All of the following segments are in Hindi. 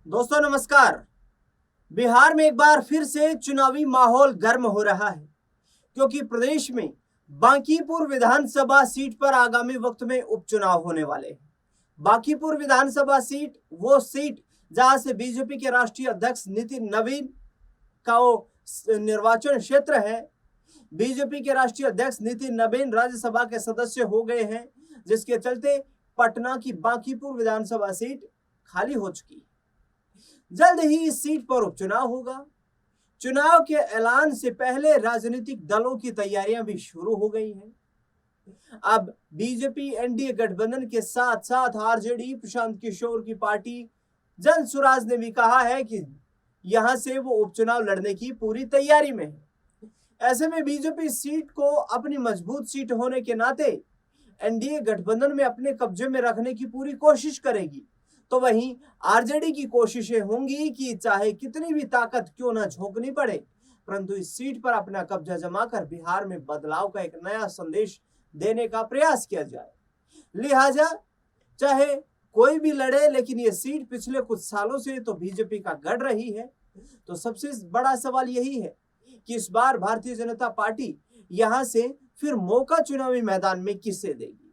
दोस्तों नमस्कार। बिहार में एक बार फिर से चुनावी माहौल गर्म हो रहा है क्योंकि प्रदेश में बांकीपुर विधानसभा सीट पर आगामी वक्त में उपचुनाव होने वाले हैं। बांकीपुर विधानसभा सीट वो सीट जहां से बीजेपी के राष्ट्रीय अध्यक्ष नितिन नवीन का वो निर्वाचन क्षेत्र है। बीजेपी के राष्ट्रीय अध्यक्ष नितिन नवीन राज्यसभा के सदस्य हो गए हैं, जिसके चलते पटना की बांकीपुर विधानसभा सीट खाली हो चुकी है। जल्द ही इस सीट पर उपचुनाव होगा। चुनाव के ऐलान से पहले राजनीतिक दलों की तैयारियां भी शुरू हो गई हैं। अब बीजेपी एनडीए गठबंधन के साथ साथ आरजेडी प्रशांत किशोर की पार्टी जन सुराज ने भी कहा है कि यहां से वो उपचुनाव लड़ने की पूरी तैयारी में है। ऐसे में बीजेपी सीट को अपनी मजबूत सीट होने के नाते एनडीए गठबंधन में अपने कब्जे में रखने की पूरी कोशिश करेगी, तो वहीं आरजेडी की कोशिशें होंगी कि चाहे कितनी भी ताकत क्यों न झोंकनी पड़े, परंतु इस सीट पर अपना कब्जा जमाकर बिहार में बदलाव का एक नया संदेश देने का प्रयास किया जाए। लिहाजा चाहे कोई भी लड़े, लेकिन ये सीट पिछले कुछ सालों से तो बीजेपी का गढ़ रही है। तो सबसे बड़ा सवाल यही है कि इस बार भारतीय जनता पार्टी यहां से फिर मौका चुनावी मैदान में किसे देगी।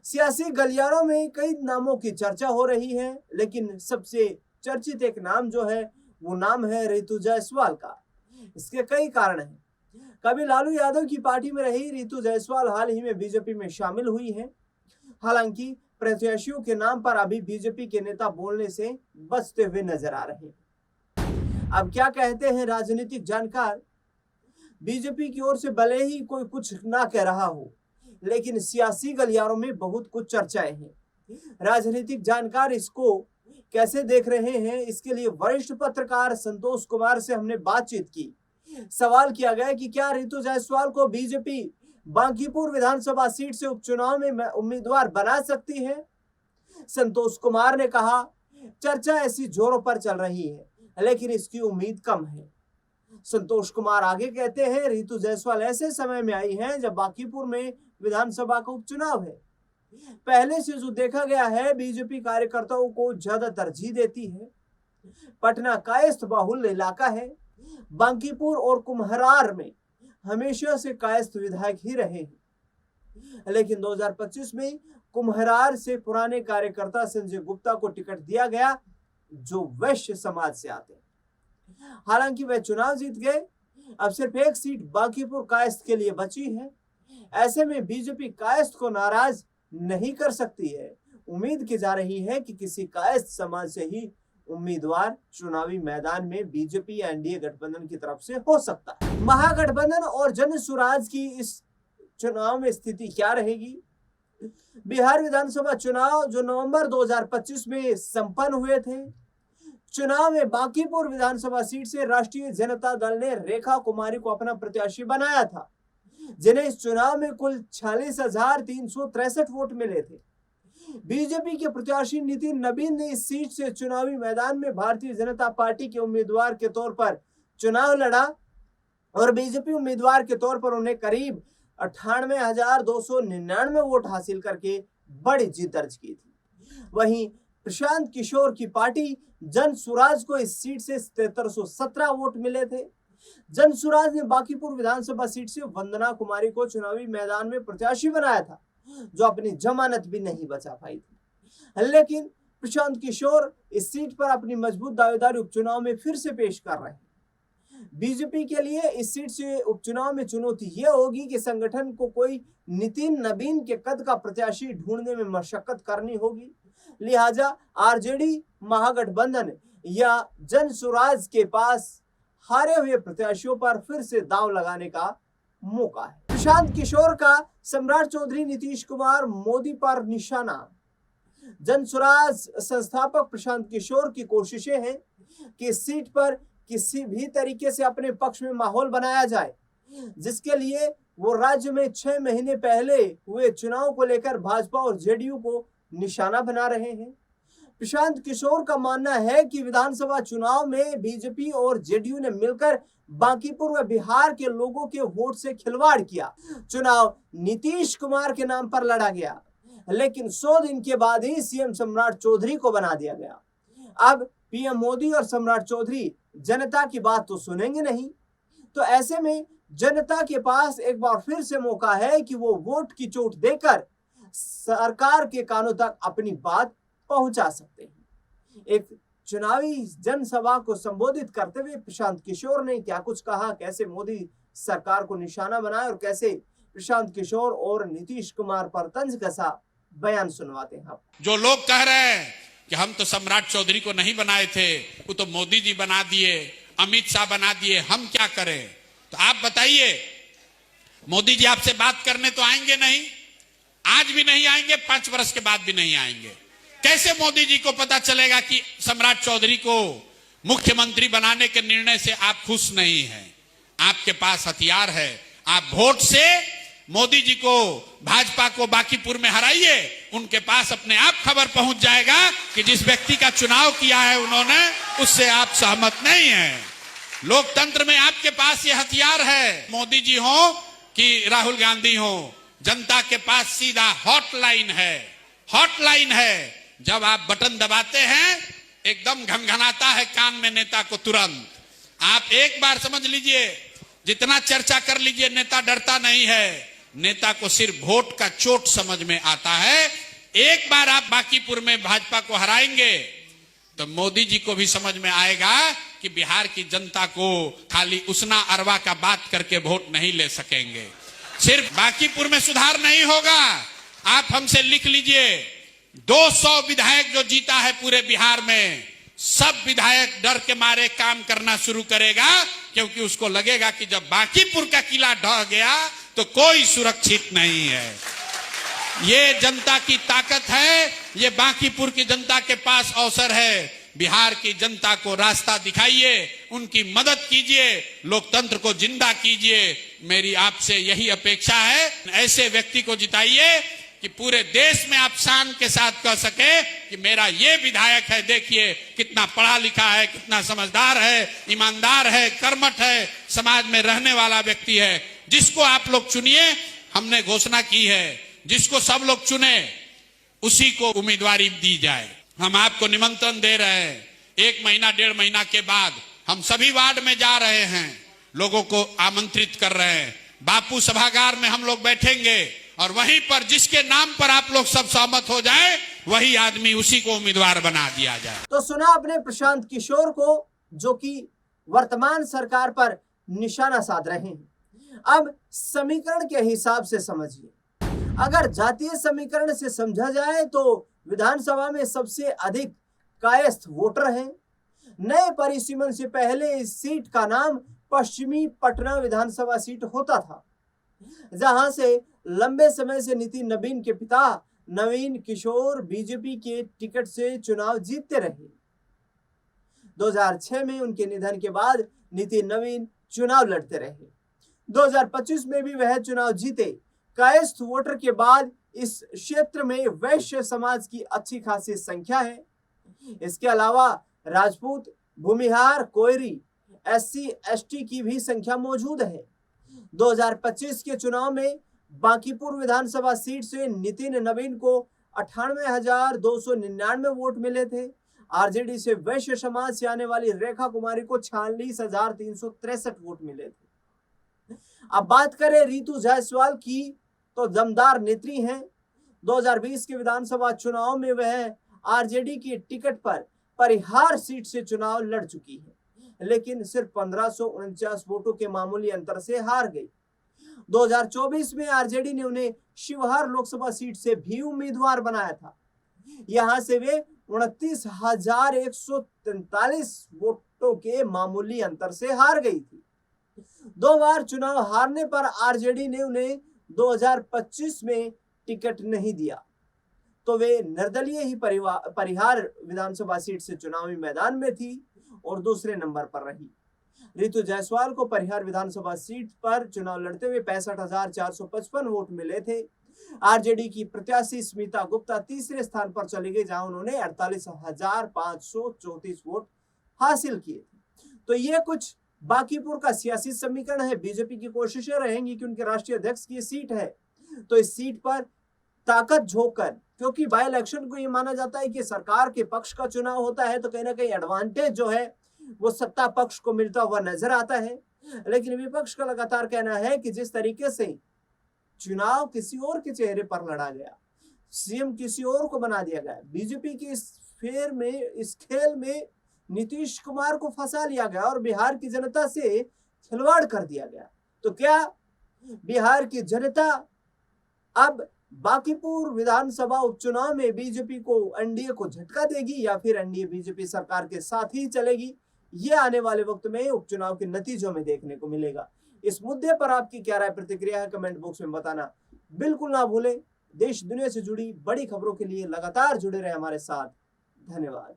सियासी गलियारों में कई नामों की चर्चा हो रही है, लेकिन सबसे चर्चित एक नाम जो है वो नाम है रितु जायसवाल का। इसके कई कारण हैं। कभी लालू यादव की पार्टी में रही रितु जायसवाल हाल ही में बीजेपी में शामिल हुई है। हालांकि प्रत्याशियों के नाम पर अभी बीजेपी के नेता बोलने से बचते हुए नजर आ रहे हैं। अब क्या कहते हैं राजनीतिक जानकार, बीजेपी की ओर से भले ही कोई कुछ ना कह रहा हो, लेकिन सियासी गलियारों में बहुत कुछ चर्चाएं हैं। राजनीतिक जानकार इसको कैसे देख रहे हैं, इसके लिए वरिष्ठ पत्रकार संतोष कुमार से हमने बातचीत की। सवाल किया गया कि क्या रितु जायसवाल को बीजेपी बांकीपुर विधानसभा सीट से उपचुनाव में उम्मीदवार बना सकती है। संतोष कुमार ने कहा, चर्चा ऐसी जोरों पर चल रही है, लेकिन इसकी उम्मीद कम है। संतोष कुमार आगे कहते हैं, रितु जायसवाल ऐसे समय में आई है जब बांकीपुर में विधानसभा का उपचुनाव है। पहले से जो देखा गया है, बीजेपी कार्यकर्ताओं को ज्यादा तरजीह देती है। पटना कायस्थ बाहुल्य इलाका है। बांकीपुर और कुम्हरार में हमेशा से कायस्थ विधायक ही रहे हैं, लेकिन 2025 में कुम्हरार से पुराने कार्यकर्ता संजय गुप्ता को टिकट दिया गया, जो वैश्य समाज से आते हैं। हालांकि वह चुनाव जीत गए। अब सिर्फ एक सीट बांकीपुर कायस्थ के लिए बची है। ऐसे में बीजेपी कायस्थ को नाराज नहीं कर सकती है। उम्मीद की जा रही है कि किसी कायस्थ समाज से ही उम्मीदवार चुनावी मैदान में बीजेपी या एनडीए गठबंधन की तरफ से हो सकता है। महागठबंधन और जन सुराज की इस चुनाव में स्थिति क्या रहेगी? बिहार विधानसभा चुनाव जो नवंबर 2025 में संपन्न हुए थे, चुनाव में बांकीपुर विधानसभा सीट से राष्ट्रीय जनता दल ने रेखा कुमारी को अपना प्रत्याशी बनाया था, जिन्हें इस चुनाव में कुल 46,363 वोट मिले थे। बीजेपी के प्रत्याशी नितिन नवीन ने इस सीट से चुनावी मैदान में भारतीय जनता पार्टी के उम्मीदवार के तौर पर चुनाव लड़ा और बीजेपी उम्मीदवार के तौर पर उन्हें करीब 98,299 वोट हासिल करके बड़ी जीत दर्ज की थी। वहीं प्रशांत किशोर की पार्टी जन सुराज को इस सीट से 7317 वोट मिले थे। जन सुराज ने बांकीपुर विधानसभा सीट से वंदना कुमारी को चुनावी मैदान में प्रत्याशी बनाया था, जो अपनी जमानत भी नहीं बचा पाई थी। लेकिन प्रशांत किशोर इस सीट पर अपनी मजबूत दावेदारी उपचुनाव में फिर से पेश कर रहे हैं। बीजेपी के लिए इस सीट से उपचुनाव में चुनौती यह होगी कि संगठन को कोई नितिन नवीन के कद का प्रत्याशी ढूंढने में मशक्कत करनी होगी। लिहाजा आरजेडी महागठबंधन या जन सुराज के पास हारे हुए प्रत्याशियों पर फिर से दांव लगाने का मौका है। प्रशांत किशोर का सम्राट चौधरी नीतीश कुमार मोदी पर निशाना। जन सुराज संस्थापक प्रशांत किशोर की कोशिशें हैं कि इस सीट पर किसी भी तरीके से अपने पक्ष में माहौल बनाया जाए, जिसके लिए वो राज्य में 6 महीने पहले हुए चुनाव को लेकर भाजपा और जेडीयू को निशाना बना रहे हैं। प्रशांत किशोर का मानना है कि विधानसभा चुनाव में बीजेपी और जेडीयू ने मिलकर बांकीपुर व बिहार के लोगों के वोट से खिलवाड़ किया। चुनाव नीतीश कुमार के नाम पर लड़ा गया, लेकिन 100 दिन के बाद ही सीएम सम्राट चौधरी को बना दिया गया। अब पीएम मोदी और सम्राट चौधरी जनता की बात तो सुनेंगे नहीं। तो ऐसे में जनता के पास एक बार फिर से मौका है कि वो वोट की चोट देकर सरकार के कानों तक अपनी बात पहुंचा सकते हैं। एक चुनावी जनसभा को संबोधित करते हुए प्रशांत किशोर ने क्या कुछ कहा, कैसे मोदी सरकार को निशाना बनाए और कैसे प्रशांत किशोर और नीतीश कुमार पर तंज कसा बयान सुनवाते हैं आप। जो लोग कह रहे हैं कि हम तो सम्राट चौधरी को नहीं बनाए थे, वो तो मोदी जी बना दिए, अमित शाह बना दिए, हम क्या करें? तो आप बताइए, मोदी जी आपसे बात करने तो आएंगे नहीं, आज भी नहीं आएंगे, 5 वर्ष के बाद भी नहीं आएंगे। कैसे मोदी जी को पता चलेगा कि सम्राट चौधरी को मुख्यमंत्री बनाने के निर्णय से आप खुश नहीं हैं? आपके पास हथियार है, आप वोट से मोदी जी को, भाजपा को बांकीपुर में हराइए, उनके पास अपने आप खबर पहुंच जाएगा कि जिस व्यक्ति का चुनाव किया है उन्होंने, उससे आप सहमत नहीं हैं। लोकतंत्र में आपके पास ये हथियार है। मोदी जी हो कि राहुल गांधी हो, जनता के पास सीधा हॉटलाइन है, हॉटलाइन है। जब आप बटन दबाते हैं एकदम घनघनाता है कान में नेता को तुरंत। आप एक बार समझ लीजिए, जितना चर्चा कर लीजिए, नेता डरता नहीं है, नेता को सिर्फ वोट का चोट समझ में आता है। एक बार आप बांकीपुर में भाजपा को हराएंगे तो मोदी जी को भी समझ में आएगा कि बिहार की जनता को खाली उसना अरवा का बात करके वोट नहीं ले सकेंगे। सिर्फ बांकीपुर में सुधार नहीं होगा। आप हमसे लिख लीजिए, 200 विधायक जो जीता है पूरे बिहार में, सब विधायक डर के मारे काम करना शुरू करेगा, क्योंकि उसको लगेगा कि जब बांकीपुर का किला ढह गया तो कोई सुरक्षित नहीं है। ये जनता की ताकत है, ये बांकीपुर की जनता के पास अवसर है। बिहार की जनता को रास्ता दिखाइए, उनकी मदद कीजिए, लोकतंत्र को जिंदा कीजिए। मेरी आपसे यही अपेक्षा है। ऐसे व्यक्ति को जिताइए कि पूरे देश में आप शान के साथ कह सके कि मेरा ये विधायक है, देखिए कितना पढ़ा लिखा है, कितना समझदार है, ईमानदार है, कर्मठ है, समाज में रहने वाला व्यक्ति है। जिसको आप लोग चुनिए, हमने घोषणा की है, जिसको सब लोग चुने उसी को उम्मीदवारी दी जाए। हम आपको निमंत्रण दे रहे हैं। 1 महीना 1.5 महीना के बाद हम सभी वार्ड में जा रहे हैं, लोगों को आमंत्रित कर रहे हैं। बापू सभागार में हम लोग बैठेंगे और वहीं पर जिसके नाम पर आप लोग सब सहमत हो जाए, वही आदमी, उसी को उम्मीदवार बना दिया जाए। तो सुना आपने प्रशांत किशोर को, जो कि वर्तमान सरकार पर निशाना साध रहे हैं। अब समीकरण के हिसाब से समझिए। अगर जातीय समीकरण से समझा जाए तो विधानसभा में सबसे अधिक कायस्थ वोटर हैं। नए परिसीमन से पहले इस सीट का नाम पश्चिमी पटना विधानसभा सीट होता था, जहां से लंबे समय से नितिन नवीन के पिता नवीन किशोर बीजेपी के टिकट से चुनाव जीतते रहे। 2006 में उनके निधन के बाद नितिन नवीन चुनाव लड़ते रहे। 2025 में भी वह चुनाव जीते। कायस्थ वोटर के बाद इस क्षेत्र में वैश्य समाज की अच्छी खासी संख्या है। इसके अलावा राजपूत, भूमिहार, कोयरी, SC, ST की भी संख्या मौजूद है। 2025 के चुनाव में बांकीपुर विधानसभा सीट से नितिन नवीन को 98,299 वोट मिले थे। आरजेडी से वैश्य समाज से आने वाली रेखा कुमारी को 46,363 वोट मिले थे। अब बात करें रीतू जायसवाल की, तो दमदार नेत्री हैं। 2020 के विधानसभा चुनाव में वह आरजेडी की टिकट पर परिहार सीट से चुनाव लड़ चुकी है, लेकिन सिर्फ 1549 वोटों के मामूली अंतर से हार गई। 2024 में आरजेडी ने उन्हें शिवहर लोकसभा सीट से भी उम्मीदवार बनाया था। यहां से वे 29,143 वोटों के मामूली अंतर से हार गई थी। 2 बार चुनाव हारने पर आरजेडी ने उन्हें 2025 में टिकट नहीं दिया, तो वे निर्दलीय ही परिहार विधानसभा सीट से चुनावी मैदान में थी और दूसरे नंबर पर रही। ऋतु जायसवाल को परिहार विधानसभा सीट पर चुनाव लड़ते हुए 65,455 वोट मिले थे। आरजेडी की प्रत्याशी स्मिता गुप्ता तीसरे स्थान पर चली गई, जहां उन्होंने 48,534 वोट हासिल किए थे। तो ये कुछ बांकीपुर का सियासी समीकरण है। बीजेपी की कोशिशें रहेंगी कि उनके राष्ट्रीय अध्यक्ष की सीट है, तो इस सीट पर ताकत झोंककर, क्योंकि बाय इलेक्शन को ये माना जाता है कि सरकार के पक्ष का चुनाव होता है तो कहीं ना कहीं एडवांटेज जो है वो सत्ता पक्ष को मिलता हुआ नजर आता है। लेकिन विपक्ष का लगातार कहना है कि जिस तरीके से चुनाव किसी और के चेहरे पर लड़ा गया, सीएम किसी और को बना दिया गया, बीजेपी की इस खेल में नीतीश कुमार को फंसा लिया गया और बिहार की जनता से खिलवाड़ कर दिया गया, तो क्या बिहार की जनता अब बांकीपुर विधानसभा उपचुनाव में बीजेपी को, एनडीए को झटका देगी या फिर एनडीए बीजेपी सरकार के साथ ही चलेगी? ये आने वाले वक्त में उपचुनाव के नतीजों में देखने को मिलेगा। इस मुद्दे पर आपकी क्या राय प्रतिक्रिया है कमेंट बॉक्स में बताना बिल्कुल ना भूलें। देश दुनिया से जुड़ी बड़ी खबरों के लिए लगातार जुड़े रहे हमारे साथ। धन्यवाद।